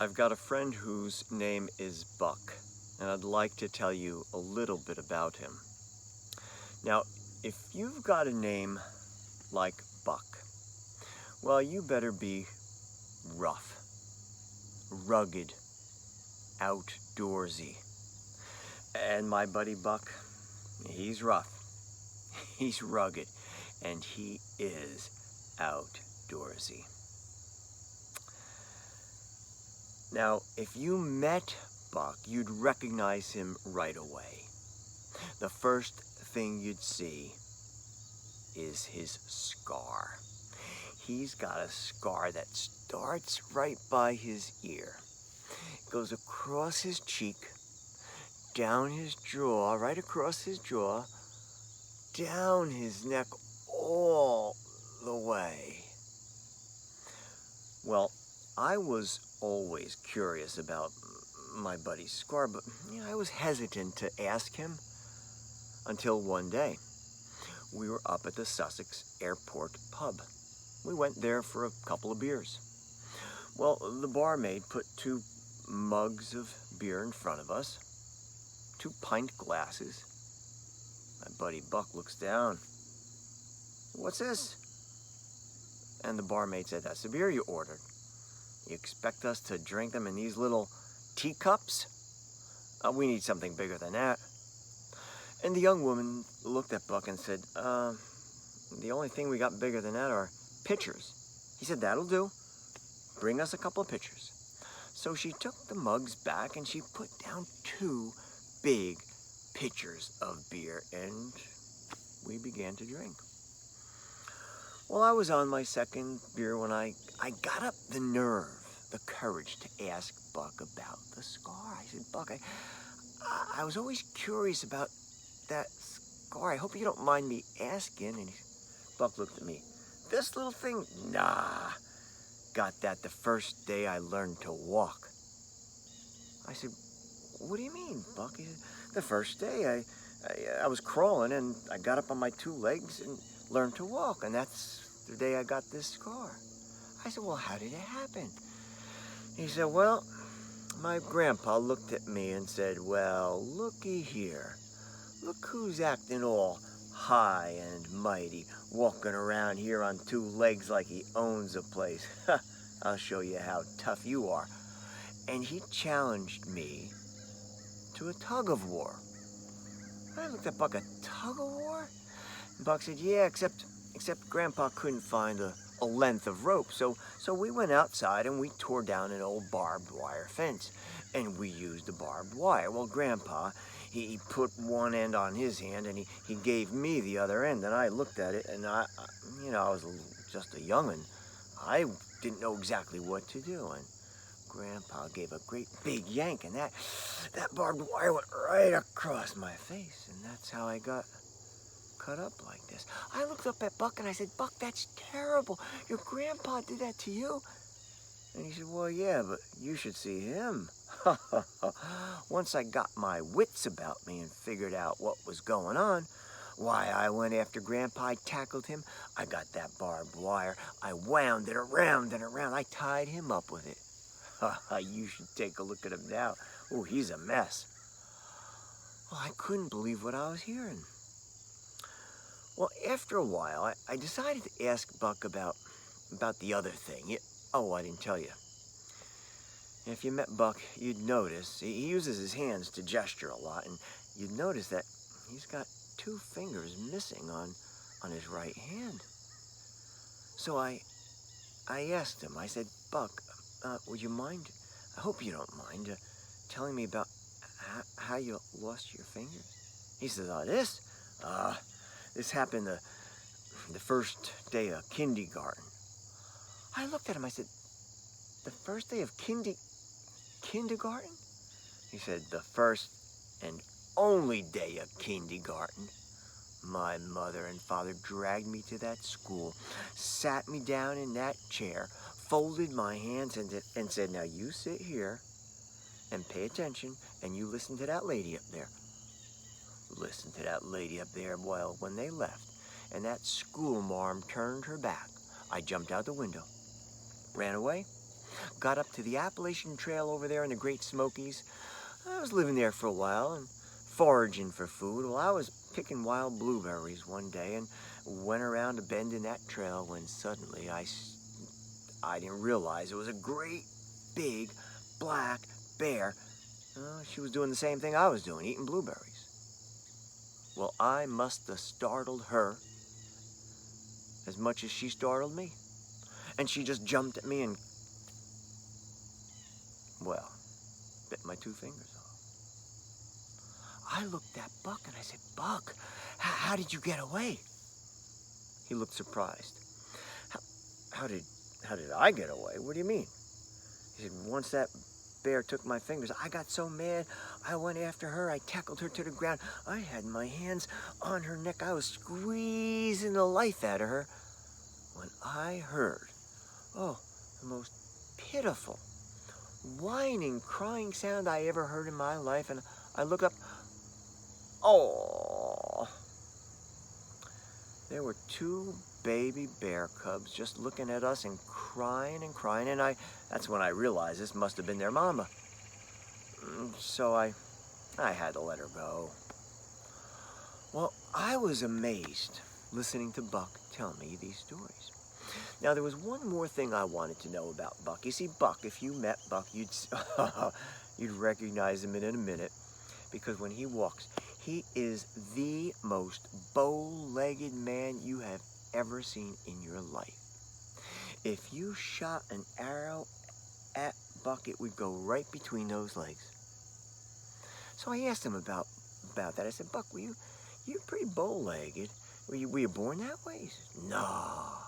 I've got a friend whose name is Buck, and I'd like to tell you a little bit about him. Now, if you've got a name like Buck, well, you better be rough, rugged, outdoorsy. And my buddy Buck, he's rough, he's rugged, and he is outdoorsy. Now, if you met Buck, you'd recognize him right away. The first thing you'd see is his scar. He's got a scar that starts right by his ear. It goes across his cheek, down his jaw, right across his jaw, down his neck, all the way. Well, I was always curious about my buddy's scar, but I was hesitant to ask him until one day. We were up at the Sussex Airport pub. We went there for a couple of beers. Well, the barmaid put 2 mugs of beer in front of us, 2 pint glasses. My buddy Buck looks down. "What's this?" And the barmaid said, "That's the beer you ordered. You expect us to drink them in these little teacups? We need something bigger than that." And the young woman looked at Buck and said, "The only thing we got bigger than that are pitchers." He said, "That'll do. Bring us a couple of pitchers." So she took the mugs back and she put down 2 big pitchers of beer, and we began to drink. Well, I was on my second beer when I got up the nerve, the courage to ask Buck about the scar. I said, "Buck, I was always curious about that scar. I hope you don't mind me asking." And Buck looked at me. "This little thing? Nah. Got that the first day I learned to walk." I said, "What do you mean, Buck?" He said, "The first day I was crawling and I got up on my 2 legs and learned to walk, and that's the day I got this scar." I said, "Well, how did it happen?" He said, "Well, my grandpa looked at me and said, 'Well, looky here. Look who's acting all high and mighty, walking around here on 2 legs like he owns a place. I'll show you how tough you are.' And he challenged me to a tug-of-war." I looked at Buck. "A tug-of-war?" Buck said, "Yeah, except Grandpa couldn't find a length of rope, so we went outside and we tore down an old barbed wire fence, and we used the barbed wire. Well, Grandpa, he put one end on his hand and he gave me the other end, and I looked at it, and I was just a young'un. I didn't know exactly what to do, and Grandpa gave a great big yank, and that barbed wire went right across my face, and that's how I got cut up like this." I looked up at Buck and I said, "Buck, that's terrible. Your grandpa did that to you?" And he said, "Well, yeah, but you should see him." Once I got my wits about me and figured out what was going on, why, I went after Grandpa. I tackled him. I got that barbed wire. I wound it around and around. I tied him up with it. You should take a look at him now. Oh, he's a mess. Well, I couldn't believe what I was hearing. Well, after a while, I decided to ask Buck about the other thing. I didn't tell you. If you met Buck, you'd notice he uses his hands to gesture a lot, and you'd notice that he's got 2 fingers missing on his right hand. So I asked him. I said, "Buck, would you mind? I hope you don't mind telling me about how you lost your fingers?" He says, This happened the first day of kindergarten." I looked at him. I said, "The first day of kindergarten?" He said, "The first and only day of kindergarten. My mother and father dragged me to that school, sat me down in that chair, folded my hands and said, 'Now you sit here and pay attention, and you listen to that lady up there.' Listen to that lady up there." Well, when they left and that schoolmarm turned her back, I jumped out the window, ran away, got up to the Appalachian Trail over there in the Great Smokies. I was living there for a while and foraging for food. Well, I was picking wild blueberries one day and went around a bend in that trail when suddenly I didn't realize it was a great big black bear. She was doing the same thing I was doing, eating blueberries. Well, I must have startled her as much as she startled me. And she just jumped at me and, well, bit my 2 fingers off. I looked at Buck and I said, "Buck, how did you get away?" He looked surprised. How did I get away? What do you mean? He said, "Once that bear took my fingers, I got so mad, I went after her. I tackled her to the ground. I had my hands on her neck. I was squeezing the life out of her when I heard, oh, the most pitiful, whining, crying sound I ever heard in my life. And I look up, oh, there were 2 baby bear cubs just looking at us and crying and crying. And that's when I realized this must have been their mama. So I had to let her go. Well, I was amazed listening to Buck tell me these stories. Now, there was one more thing I wanted to know about Buck. You see, Buck, if you met Buck, you'd recognize him in a minute, because when he walks, he is the most bow-legged man you have ever seen in your life. If you shot an arrow at Buck, it would go right between those legs. So I asked him about that. I said, "Buck, you're pretty bow-legged. Were you born that way?" He said, "No.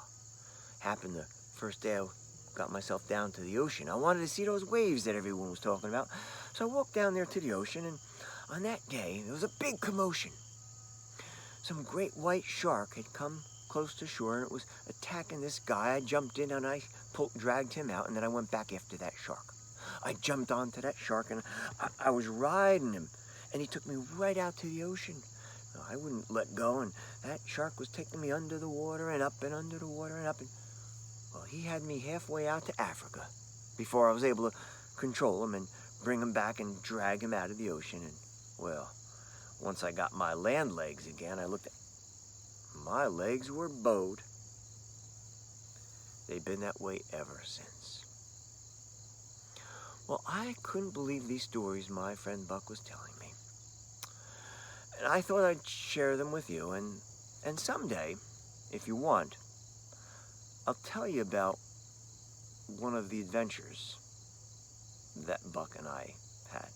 Happened the first day I got myself down to the ocean. I wanted to see those waves that everyone was talking about. So I walked down there to the ocean, and on that day, there was a big commotion. Some great white shark had come close to shore, and it was attacking this guy. I jumped in, and I dragged him out, and then I went back after that shark. I jumped onto that shark, and I was riding him, and he took me right out to the ocean. I wouldn't let go, and that shark was taking me under the water and up and under the water and up. And, well, he had me halfway out to Africa before I was able to control him and bring him back and drag him out of the ocean. And, well, once I got my land legs again, I looked at my legs were bowed. They've been that way ever since. Well, I couldn't believe these stories my friend Buck was telling me. And I thought I'd share them with you. And someday, if you want, I'll tell you about one of the adventures that Buck and I had.